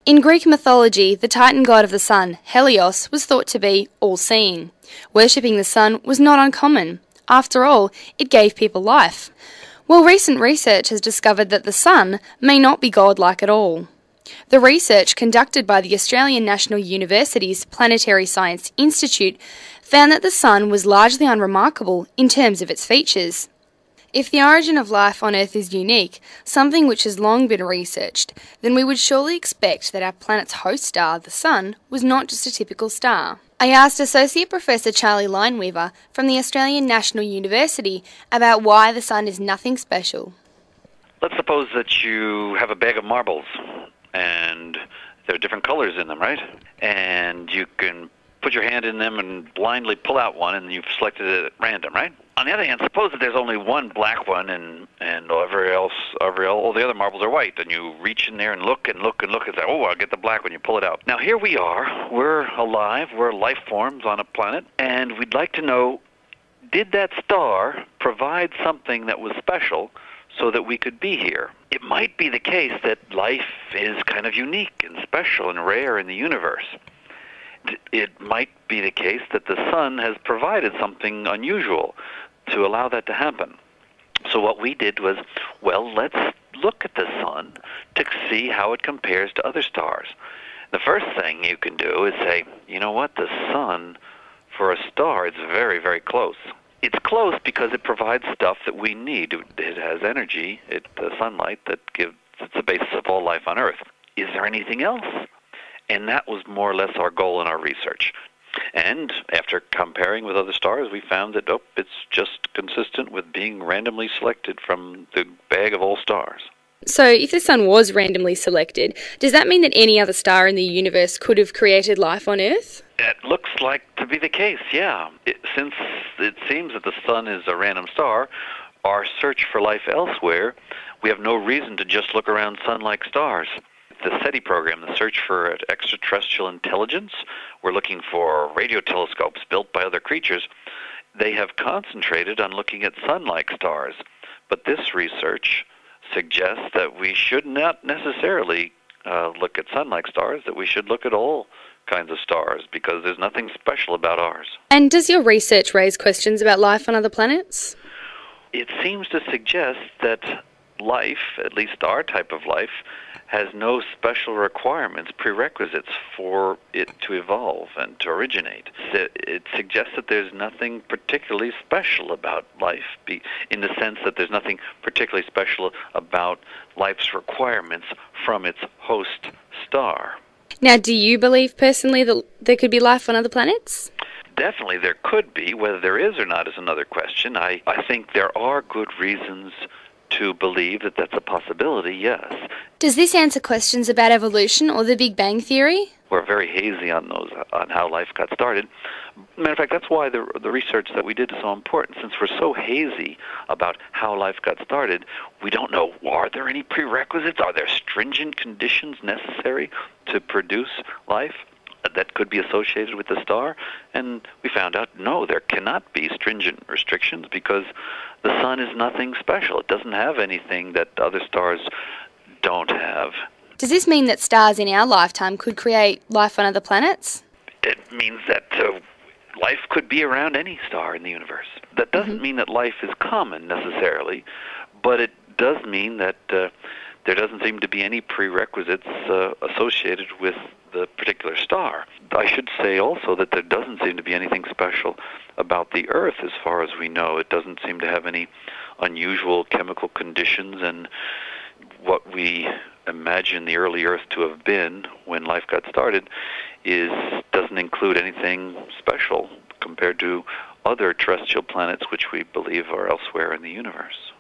In Greek mythology, the Titan god of the sun, Helios, was thought to be all-seeing. Worshipping the sun was not uncommon. After all, it gave people life. Well, recent research has discovered that the sun may not be godlike at all. The research conducted by the Australian National University's Planetary Science Institute found that the sun was largely unremarkable in terms of its features. If the origin of life on Earth is unique, something which has long been researched, then we would surely expect that our planet's host star, the Sun, was not just a typical star. I asked Associate Professor Charley Lineweaver from the Australian National University about why the Sun is nothing special. Let's suppose that you have a bag of marbles, and there are different colors in them, right? And you can put your hand in them and blindly pull out one, and you've selected it at random, right? On the other hand, suppose that there's only one black one, and all the other marbles are white, and you reach in there and look and say, oh, I'll get the black one. You pull it out. Now here we are. We're alive. We're life forms on a planet, and we'd like to know, did that star provide something that was special so that we could be here? It might be the case that life is kind of unique and special and rare in the universe. It might be the case that the sun has provided something unusual to allow that to happen. So what we did was, well, let's look at the sun to see how it compares to other stars. The first thing you can do is say, you know what, the sun, for a star, it's very, very close. It's close because it provides stuff that we need. It has energy, the sunlight, it's the basis of all life on Earth. Is there anything else? And that was more or less our goal in our research. And after comparing with other stars, we found that, it's just consistent with being randomly selected from the bag of all stars. So if the sun was randomly selected, does that mean that any other star in the universe could have created life on Earth? It looks like to be the case, yeah. Since it seems that the sun is a random star, our search for life elsewhere, we have no reason to just look around sun-like stars. The SETI program, the Search for Extraterrestrial Intelligence, we're looking for radio telescopes built by other creatures. They have concentrated on looking at sun-like stars, but this research suggests that we should not necessarily look at sun-like stars, that we should look at all kinds of stars, because there's nothing special about ours. And does your research raise questions about life on other planets? It seems to suggest that life, at least our type of life, has no special requirements, prerequisites for it to evolve and to originate. It suggests that there's nothing particularly special about life, in the sense that there's nothing particularly special about life's requirements from its host star. Now, do you believe personally that there could be life on other planets? Definitely there could be. Whether there is or not is another question. I think there are good reasons to believe that that's a possibility, yes. Does this answer questions about evolution or the Big Bang Theory? We're very hazy on how life got started. Matter of fact, that's why the research that we did is so important. Since we're so hazy about how life got started, we don't know, are there any prerequisites? Are there stringent conditions necessary to produce life that could be associated with the star? And we found out, no, there cannot be stringent restrictions, because the sun is nothing special. It doesn't have anything that other stars don't have. Does this mean that stars in our lifetime could create life on other planets? It means that life could be around any star in the universe. That doesn't mean that life is common necessarily, but it does mean that there doesn't seem to be any prerequisites associated with the particular star. I should say also that there doesn't seem to be anything special about the Earth as far as we know. It doesn't seem to have any unusual chemical conditions, and what we imagine the early Earth to have been when life got started doesn't include anything special compared to other terrestrial planets which we believe are elsewhere in the universe.